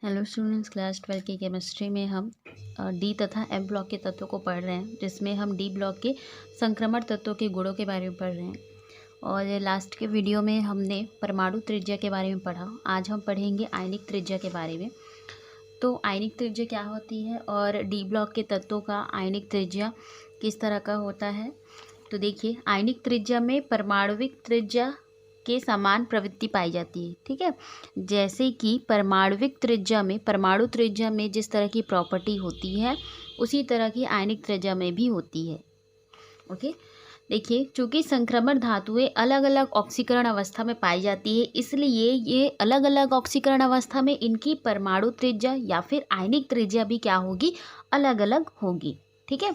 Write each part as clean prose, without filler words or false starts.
Hello students, class 12 की chemistry में हम डी तथा एफ ब्लॉक के तत्वों को पढ़ रहे हैं, जिसमें हम डी ब्लॉक के संक्रमण तत्वों के गुणों के बारे में पढ़ रहे हैं। और लास्ट के वीडियो में हमने परमाणु त्रिज्या के बारे में पढ़ा। आज हम पढ़ेंगे आयनिक त्रिज्या के बारे में। तो आयनिक त्रिज्या क्या होती है और डी ब्लॉक के तत्वों का आयनिक त्रिज्या किस तरह का होता है। तो देखिए, आयनिक त्रिज्या में परमाणविक त्रिज्या के समान प्रवृत्ति पाई जाती है। ठीक है, जैसे कि परमाणविक त्रिज्या में, परमाणु त्रिज्या में जिस तरह की प्रॉपर्टी होती है उसी तरह की आयनिक त्रिज्या में भी होती है। ओके, देखिए, चूंकि संक्रमण धातुएं अलग अलग ऑक्सीकरण अवस्था में पाई जाती है, इसलिए ये अलग अलग ऑक्सीकरण अवस्था में इनकी परमाणु त्रिज्या या फिर आयनिक त्रिज्या भी क्या होगी, अलग अलग होगी। ठीक है,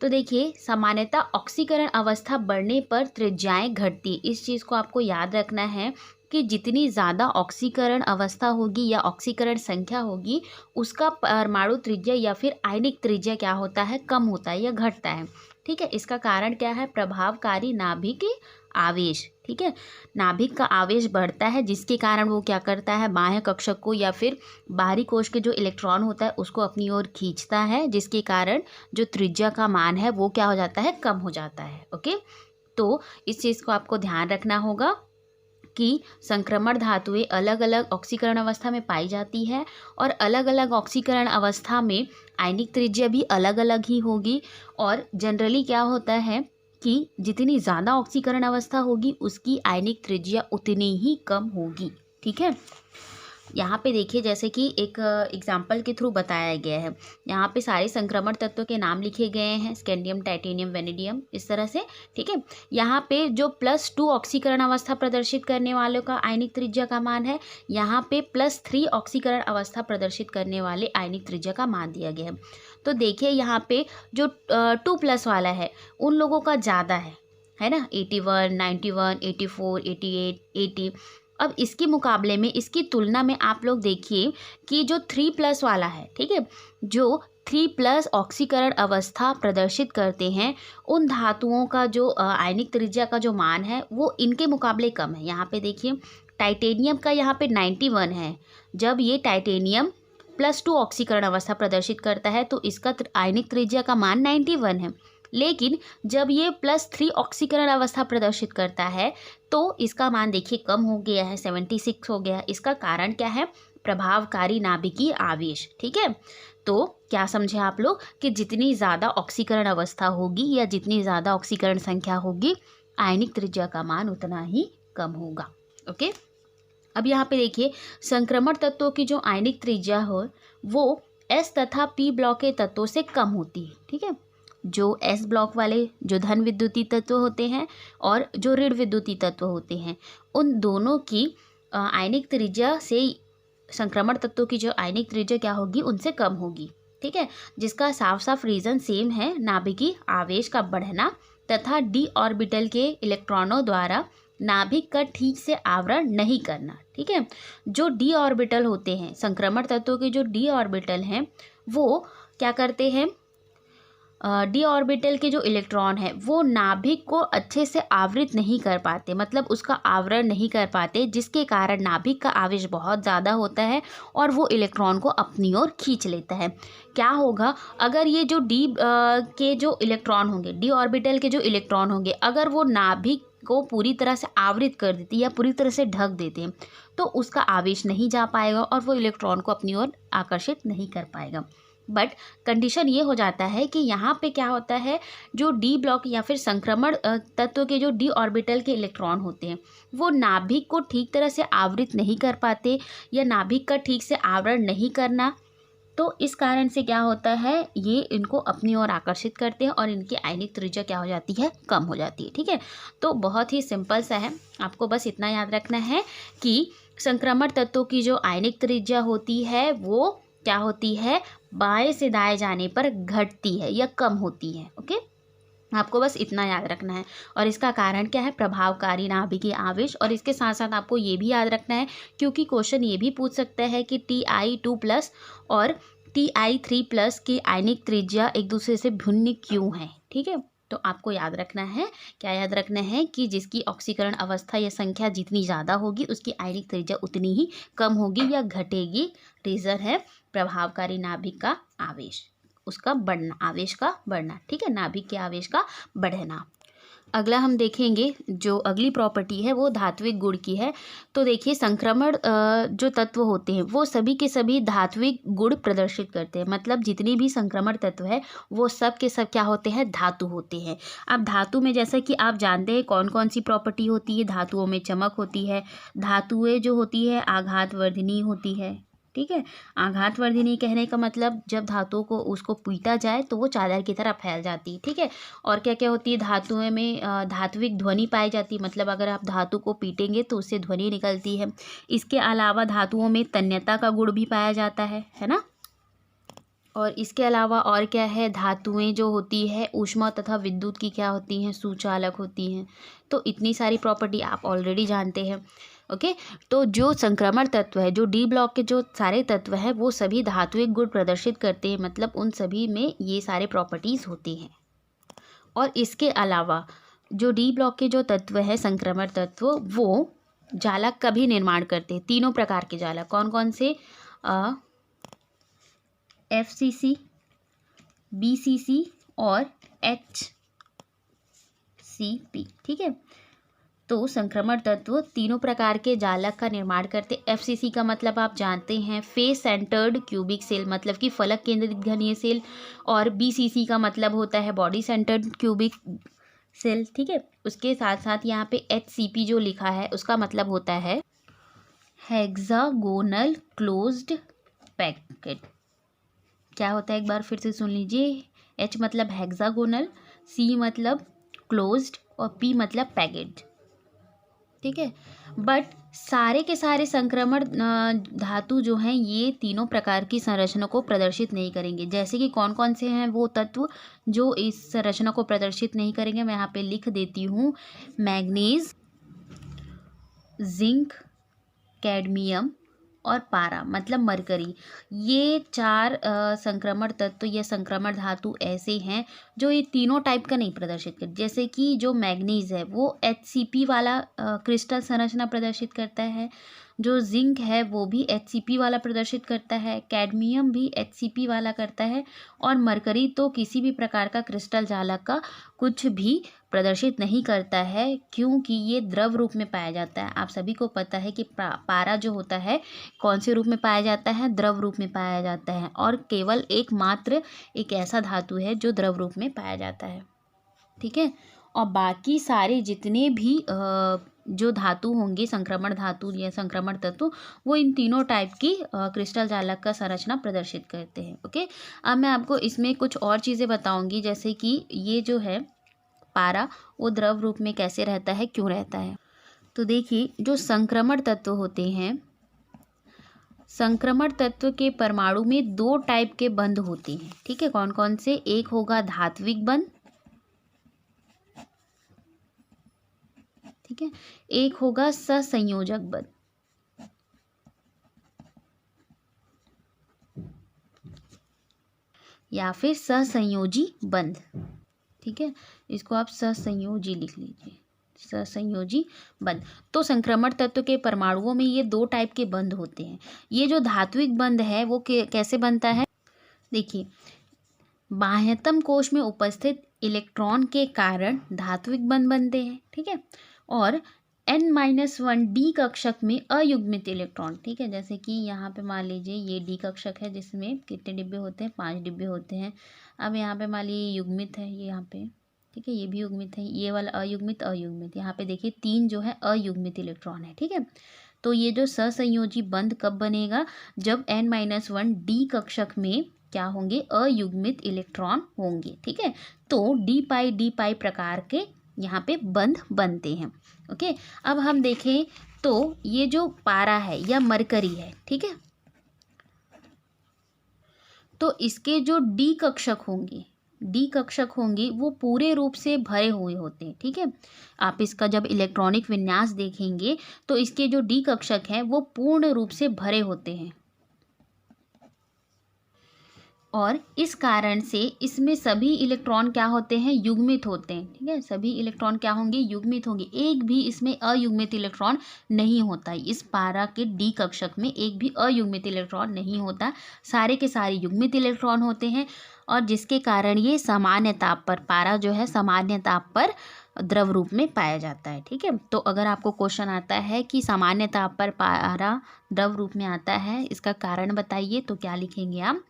तो देखिए, सामान्यतः ऑक्सीकरण अवस्था बढ़ने पर त्रिज्याएं घटती। इस चीज़ को आपको याद रखना है कि जितनी ज़्यादा ऑक्सीकरण अवस्था होगी या ऑक्सीकरण संख्या होगी, उसका परमाणु त्रिज्या या फिर आयनिक त्रिज्या क्या होता है, कम होता है या घटता है। ठीक है, इसका कारण क्या है, प्रभावकारी नाभिक आवेश। ठीक है, नाभिक का आवेश बढ़ता है, जिसके कारण वो क्या करता है, बाह्य कक्षक को या फिर बाहरी कोश के जो इलेक्ट्रॉन होता है उसको अपनी ओर खींचता है, जिसके कारण जो त्रिज्या का मान है वो क्या हो जाता है, कम हो जाता है। ओके, तो इस चीज़ को आपको ध्यान रखना होगा कि संक्रमण धातुएं अलग अलग ऑक्सीकरण अवस्था में पाई जाती है और अलग अलग ऑक्सीकरण अवस्था में आयनिक त्रिज्या भी अलग अलग ही होगी। और जनरली क्या होता है कि जितनी ज़्यादा ऑक्सीकरण अवस्था होगी उसकी आयनिक त्रिज्या उतनी ही कम होगी। ठीक है, यहाँ पे देखिए, जैसे कि एक एग्जाम्पल के थ्रू बताया गया है। यहाँ पे सारे संक्रमण तत्वों के नाम लिखे गए हैं, स्कैंडियम, टाइटेनियम, वेनेडियम, इस तरह से। ठीक है, यहाँ पे जो +2 ऑक्सीकरण अवस्था प्रदर्शित करने वालों का आयनिक त्रिज्या का मान है, यहाँ पे +3 ऑक्सीकरण अवस्था प्रदर्शित करने वाले आयनिक त्रिज्या का मान दिया गया है। तो देखिए, यहाँ पे जो 2+ वाला है उन लोगों का ज़्यादा है ना, 81, 91, 84, 88, 80। अब इसके मुकाबले में, इसकी तुलना में आप लोग देखिए कि जो 3+ वाला है, ठीक है, जो 3+ ऑक्सीकरण अवस्था प्रदर्शित करते हैं, उन धातुओं का जो आयनिक त्रिज्या का जो मान है वो इनके मुकाबले कम है। यहाँ पे देखिए, टाइटेनियम का यहाँ पे 91 है। जब ये टाइटेनियम +2 ऑक्सीकरण अवस्था प्रदर्शित करता है तो इसका आयनिक त्रिज्या का मान 91 है। लेकिन जब ये +3 ऑक्सीकरण अवस्था प्रदर्शित करता है तो इसका मान देखिए कम हो गया है, 76 हो गया है। इसका कारण क्या है, प्रभावकारी नाभिकीय आवेश। ठीक है, तो क्या समझे आप लोग कि जितनी ज़्यादा ऑक्सीकरण अवस्था होगी या जितनी ज़्यादा ऑक्सीकरण संख्या होगी, आयनिक त्रिज्या का मान उतना ही कम होगा। ओके, अब यहाँ पे देखिए, संक्रमण तत्वों की जो आयनिक त्रिज्या हो वो एस तथा पी ब्लॉक के तत्वों से कम होती है। ठीक है, जो एस ब्लॉक वाले जो धन विद्युतीय तत्व होते हैं और जो ऋण विद्युतीय तत्व होते हैं, उन दोनों की आयनिक त्रिज्या से संक्रमण तत्वों की जो आयनिक त्रिज्या क्या होगी, उनसे कम होगी। ठीक है, जिसका साफ साफ रीज़न सेम है, नाभिकीय आवेश का बढ़ना तथा डी ऑर्बिटल के इलेक्ट्रॉनों द्वारा नाभिक का ठीक से आवरण नहीं करना। ठीक है, जो डी ऑर्बिटल होते हैं, संक्रमण तत्वों के जो डी ऑर्बिटल हैं, वो क्या करते हैं, डी ऑर्बिटल के जो इलेक्ट्रॉन है वो नाभिक को अच्छे से आवृत नहीं कर पाते, मतलब उसका आवरण नहीं कर पाते, जिसके कारण नाभिक का आवेश बहुत ज़्यादा होता है और वो इलेक्ट्रॉन को अपनी ओर खींच लेता है। क्या होगा, अगर ये जो डी के जो इलेक्ट्रॉन होंगे, डी ऑर्बिटल के जो इलेक्ट्रॉन होंगे, अगर वो नाभिक को पूरी तरह से आवृत कर देती या पूरी तरह से ढक देते हैं तो उसका आवेश नहीं जा पाएगा और वो इलेक्ट्रॉन को अपनी ओर आकर्षित नहीं कर पाएगा। बट कंडीशन ये हो जाता है कि यहाँ पे क्या होता है, जो डी ब्लॉक या फिर संक्रमण तत्व के जो डी ऑर्बिटल के इलेक्ट्रॉन होते हैं वो नाभिक को ठीक तरह से आवृत नहीं कर पाते या नाभिक का ठीक से आवरण नहीं करना, तो इस कारण से क्या होता है, ये इनको अपनी ओर आकर्षित करते हैं और इनकी आयनिक त्रिज्या क्या हो जाती है, कम हो जाती है। ठीक है, तो बहुत ही सिंपल सा है, आपको बस इतना याद रखना है कि संक्रमण तत्वों की जो आयनिक त्रिज्या होती है वो क्या होती है, बाएं से दाएं जाने पर घटती है या कम होती है। ओके, आपको बस इतना याद रखना है। और इसका कारण क्या है, प्रभावकारी नाभिकीय आवेश। और इसके साथ साथ आपको ये भी याद रखना है, क्योंकि क्वेश्चन ये भी पूछ सकता है कि Ti2+ और Ti3+ की आयनिक त्रिज्या एक दूसरे से भिन्न क्यों है। ठीक है, तो आपको याद रखना है, क्या याद रखना है कि जिसकी ऑक्सीकरण अवस्था या संख्या जितनी ज़्यादा होगी उसकी आयनिक त्रिज्या उतनी ही कम होगी या घटेगी। रीज़न है प्रभावकारी नाभिक का आवेश, उसका बढ़ना, आवेश का बढ़ना। ठीक है, नाभिक के आवेश का बढ़ना। अगला हम देखेंगे, जो अगली प्रॉपर्टी है वो धात्विक गुण की है। तो देखिए, संक्रमण जो तत्व होते हैं वो सभी के सभी धात्विक गुण प्रदर्शित करते हैं। मतलब जितनी भी संक्रमण तत्व है वो सब के सब क्या होते हैं, धातु होते हैं। अब धातु में जैसा कि आप जानते हैं कौन कौन सी प्रॉपर्टी होती है, धातुओं में चमक होती है, धातुएं जो होती है आघातवर्धिनी होती है। ठीक है, आघातवर्धिनी कहने का मतलब जब धातुओं को उसको पीटा जाए तो वो चादर की तरह फैल जाती है। ठीक है, और क्या क्या होती है धातुओं में, धात्विक ध्वनि पाई जाती है। मतलब अगर आप धातु को पीटेंगे तो उससे ध्वनि निकलती है। इसके अलावा धातुओं में तन्यता का गुण भी पाया जाता है ना। और इसके अलावा और क्या है, धातुएं जो होती है ऊष्मा तथा विद्युत की क्या होती हैं, सुचालक होती हैं। तो इतनी सारी प्रॉपर्टी आप ऑलरेडी जानते हैं। ओके, तो जो संक्रमण तत्व है, जो डी ब्लॉक के जो सारे तत्व हैं वो सभी धात्विक गुण प्रदर्शित करते हैं। मतलब उन सभी में ये सारे प्रॉपर्टीज़ होती हैं। और इसके अलावा जो डी ब्लॉक के जो तत्व है संक्रमण तत्व, वो जालक का भी निर्माण करते हैं। तीनों प्रकार के जालक, कौन कौन से, FCC, BCC और HCP। ठीक है, तो संक्रमण तत्व तीनों प्रकार के जालक का निर्माण करते। FCC का मतलब आप जानते हैं फेस सेंटर्ड क्यूबिक सेल, मतलब कि फलक केंद्रित घनीय सेल। और BCC का मतलब होता है बॉडी सेंटर्ड क्यूबिक सेल। ठीक है, उसके साथ साथ यहाँ पे HCP जो लिखा है उसका मतलब होता है हेक्सागोनल क्लोज्ड पैकेट। क्या होता है, एक बार फिर से सुन लीजिए। H मतलब हेक्सागोनल, C मतलब क्लोज्ड और P मतलब पैकेट। ठीक है, बट सारे के सारे संक्रमण धातु जो हैं ये तीनों प्रकार की संरचना को प्रदर्शित नहीं करेंगे। जैसे कि कौन कौन से हैं वो तत्व जो इस संरचना को प्रदर्शित नहीं करेंगे, मैं यहाँ पे लिख देती हूँ। मैग्नीज, जिंक, कैडमियम और पारा मतलब मरकरी। ये चार संक्रमण तत्व या संक्रमण धातु ऐसे हैं जो ये तीनों टाइप का नहीं प्रदर्शित करते। जैसे कि जो मैग्नीज है वो HCP वाला क्रिस्टल संरचना प्रदर्शित करता है, जो जिंक है वो भी HCP वाला प्रदर्शित करता है, कैडमियम भी HCP वाला करता है, और मरकरी तो किसी भी प्रकार का क्रिस्टल जालक का कुछ भी प्रदर्शित नहीं करता है, क्योंकि ये द्रव रूप में पाया जाता है। आप सभी को पता है कि पारा जो होता है कौन से रूप में पाया जाता है, द्रव रूप में पाया जाता है। और केवल एकमात्र एक ऐसा धातु है जो द्रव रूप में पाया जाता है। ठीक है, और बाकी सारे जितने भी जो धातु होंगे, संक्रमण धातु या संक्रमण तत्व, वो इन तीनों टाइप की क्रिस्टल जालक का संरचना प्रदर्शित करते हैं। ओके, अब मैं आपको इसमें कुछ और चीज़ें बताऊंगी, जैसे कि ये जो है पारा वो द्रव रूप में कैसे रहता है, क्यों रहता है। तो देखिए, जो संक्रमण तत्व होते हैं, संक्रमण तत्व के परमाणु में दो टाइप के बंध होते हैं। ठीक है, कौन कौन से, एक होगा धात्विक बंध, ठीक है, एक होगा सहसंयोजक बंध। या फिर सहसंयोजी बंध। ठीक है, इसको आप सहसंयोजी लिख लीजिए, सहसंयोजी बंध। तो संक्रमण तत्व के परमाणुओं में ये दो टाइप के बंध होते हैं। ये जो धात्विक बंध है वो कैसे बनता है, देखिए, बाह्यतम कोश में उपस्थित इलेक्ट्रॉन के कारण धात्विक बंध बनते हैं। ठीक है, और N-1 डी कक्षक में अयुग्मित इलेक्ट्रॉन। ठीक है, जैसे कि यहाँ पे मान लीजिए ये डी कक्षक है जिसमें कितने डिब्बे होते हैं, 5 डिब्बे होते हैं। अब यहाँ पे मान लीजिए युग्मित है, ये यहाँ पे, ठीक है, ये भी युग्मित है, ये वाला अयुग्मित, अयुग्मित, यहाँ पे देखिए 3 जो है अयुग्मित इलेक्ट्रॉन है। ठीक है, तो ये जो सहसंयोजी बंध कब बनेगा, जब N-1 डी कक्षक में क्या होंगे, अयुग्मित इलेक्ट्रॉन होंगे। ठीक है, तो डी पाई प्रकार के यहाँ पे बंध बनते हैं। ओके, अब हम देखें तो ये जो पारा है या मरकरी है, ठीक है, तो इसके जो डी कक्षक होंगे वो पूरे रूप से भरे हुए होते हैं। ठीक है, आप इसका जब इलेक्ट्रॉनिक विन्यास देखेंगे तो इसके जो डी कक्षक हैं वो पूर्ण रूप से भरे होते हैं। और इस कारण से इसमें सभी इलेक्ट्रॉन क्या होते हैं, युग्मित होते हैं। ठीक है, सभी इलेक्ट्रॉन क्या होंगे, युग्मित होंगे। एक भी इसमें अयुग्मित इलेक्ट्रॉन नहीं होता। इस पारा के डी कक्षक में एक भी अयुग्मित इलेक्ट्रॉन नहीं होता, सारे के सारे युग्मित इलेक्ट्रॉन होते हैं। और जिसके कारण ये सामान्य ताप पर, पारा जो है सामान्य ताप पर द्रव रूप में पाया जाता है। ठीक है, तो अगर आपको क्वेश्चन आता है कि सामान्य ताप पर पारा द्रव रूप में आता है, इसका कारण बताइए, तो क्या लिखेंगे आप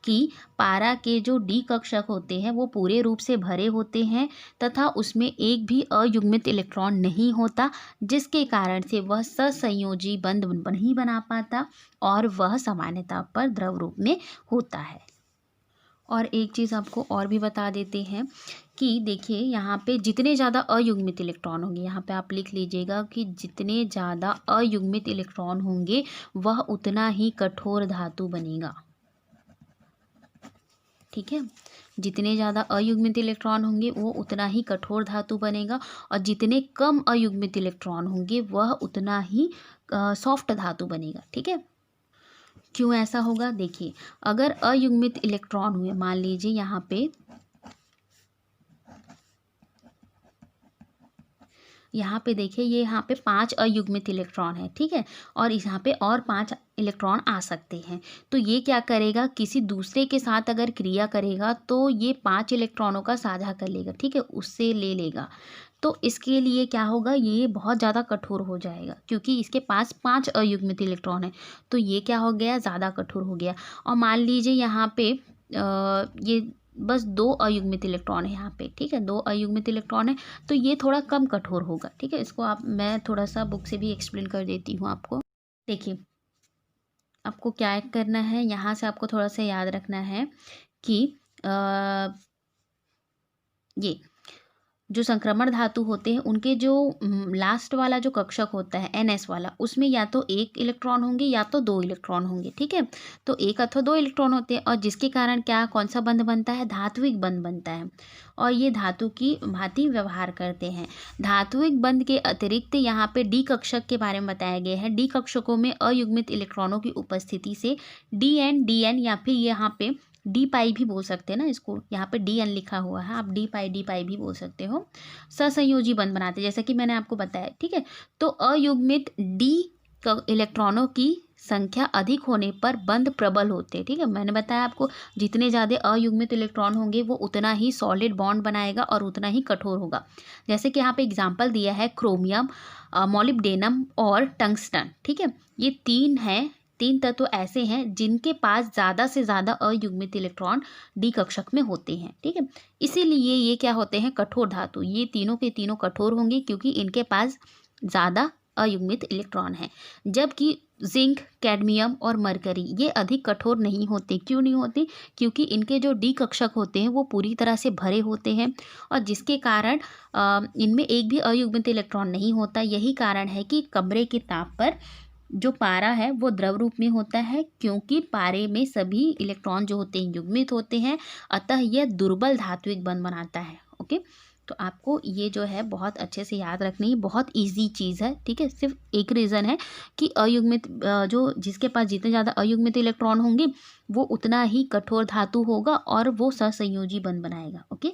कि पारा के जो डी कक्षक होते हैं वो पूरे रूप से भरे होते हैं तथा उसमें एक भी अयुग्मित इलेक्ट्रॉन नहीं होता, जिसके कारण से वह ससंयोजी बंध नहीं बना पाता और वह सामान्य ताप पर द्रव रूप में होता है। और एक चीज़ आपको और भी बता देते हैं कि देखिए यहाँ पे जितने ज़्यादा अयुग्मित इलेक्ट्रॉन होंगे, यहाँ पे आप लिख लीजिएगा कि जितने ज़्यादा अयुग्मित इलेक्ट्रॉन होंगे वह उतना ही कठोर धातु बनेगा। ठीक है, जितने ज़्यादा अयुग्मित इलेक्ट्रॉन होंगे वो उतना ही कठोर धातु बनेगा और जितने कम अयुग्मित इलेक्ट्रॉन होंगे वह उतना ही सॉफ्ट धातु बनेगा। ठीक है, क्यों ऐसा होगा, देखिए अगर अयुग्मित इलेक्ट्रॉन हुए, मान लीजिए यहाँ पे देखिए ये यहाँ पे 5 अयुग्मित इलेक्ट्रॉन है। ठीक है, और यहाँ पे और 5 इलेक्ट्रॉन आ सकते हैं। तो ये क्या करेगा, किसी दूसरे के साथ अगर क्रिया करेगा तो ये 5 इलेक्ट्रॉनों का साझा कर लेगा। ठीक है, उससे ले लेगा। तो इसके लिए क्या होगा, ये बहुत ज़्यादा कठोर हो जाएगा क्योंकि इसके पास 5 अयुग्मित इलेक्ट्रॉन है। तो ये क्या हो गया, ज़्यादा कठोर हो गया। और मान लीजिए यहाँ पे ये बस 2 अयुग्मित इलेक्ट्रॉन है यहाँ पे। ठीक है, 2 अयुग्मित इलेक्ट्रॉन है तो ये थोड़ा कम कठोर होगा। ठीक है, इसको मैं थोड़ा सा बुक से भी एक्सप्लेन कर देती हूँ आपको। देखिए आपको क्या करना है, यहाँ से आपको थोड़ा सा याद रखना है कि ये जो संक्रमण धातु होते हैं उनके जो लास्ट वाला जो कक्षक होता है NS वाला, उसमें या तो 1 इलेक्ट्रॉन होंगे या तो 2 इलेक्ट्रॉन होंगे। ठीक है, तो 1 अथवा 2 इलेक्ट्रॉन होते हैं और जिसके कारण क्या, कौन सा बंध बनता है, धात्विक बंध बनता है और ये धातु की भांति व्यवहार करते हैं। धात्विक बंध के अतिरिक्त यहाँ पे डी कक्षक के बारे में बताया गया है। डी कक्षकों में अयुग्मित इलेक्ट्रॉनों की उपस्थिति से DN या फिर यहाँ पे डी पाई भी बोल सकते हैं ना इसको, यहाँ पे DN लिखा हुआ है, आप डी पाई भी बोल सकते हो, सहसंयोजी बंध बनाते हैं जैसा कि मैंने आपको बताया। ठीक है, तो अयुग्मित डी इलेक्ट्रॉनों की संख्या अधिक होने पर बंध प्रबल होते हैं। ठीक है, मैंने बताया आपको जितने ज़्यादा अयुग्मित इलेक्ट्रॉन होंगे वो उतना ही सॉलिड बॉन्ड बनाएगा और उतना ही कठोर होगा। जैसे कि यहाँ पे एग्जांपल दिया है क्रोमियम, मॉलिब्डेनम और टंगस्टन। ठीक है, ये 3 तत्व ऐसे हैं जिनके पास ज़्यादा से ज़्यादा अयुग्मित इलेक्ट्रॉन डी कक्षक में होते हैं। ठीक है, इसीलिए ये क्या होते हैं, कठोर धातु। ये तीनों के तीनों कठोर होंगे क्योंकि इनके पास ज़्यादा अयुग्मित इलेक्ट्रॉन है। जबकि जिंक, कैडमियम और मरकरी ये अधिक कठोर नहीं होते। क्यों नहीं होते, क्योंकि इनके जो डी कक्षक होते हैं वो पूरी तरह से भरे होते हैं और जिसके कारण इनमें एक भी अयुग्मित इलेक्ट्रॉन नहीं होता। यही कारण है कि कमरे के ताप पर जो पारा है वो द्रव रूप में होता है क्योंकि पारे में सभी इलेक्ट्रॉन जो होते हैं युग्मित होते हैं, अतः यह दुर्बल धात्विक बंध बनाता है। ओके, तो आपको ये जो है बहुत अच्छे से याद रखनी है, बहुत इजी चीज़ है। ठीक है, सिर्फ एक रीज़न है कि अयुग्मित जो जिसके पास जितने ज़्यादा अयुग्मित इलेक्ट्रॉन होंगे वो उतना ही कठोर धातु होगा और वो सहसंयोजी बंध बनाएगा। ओके।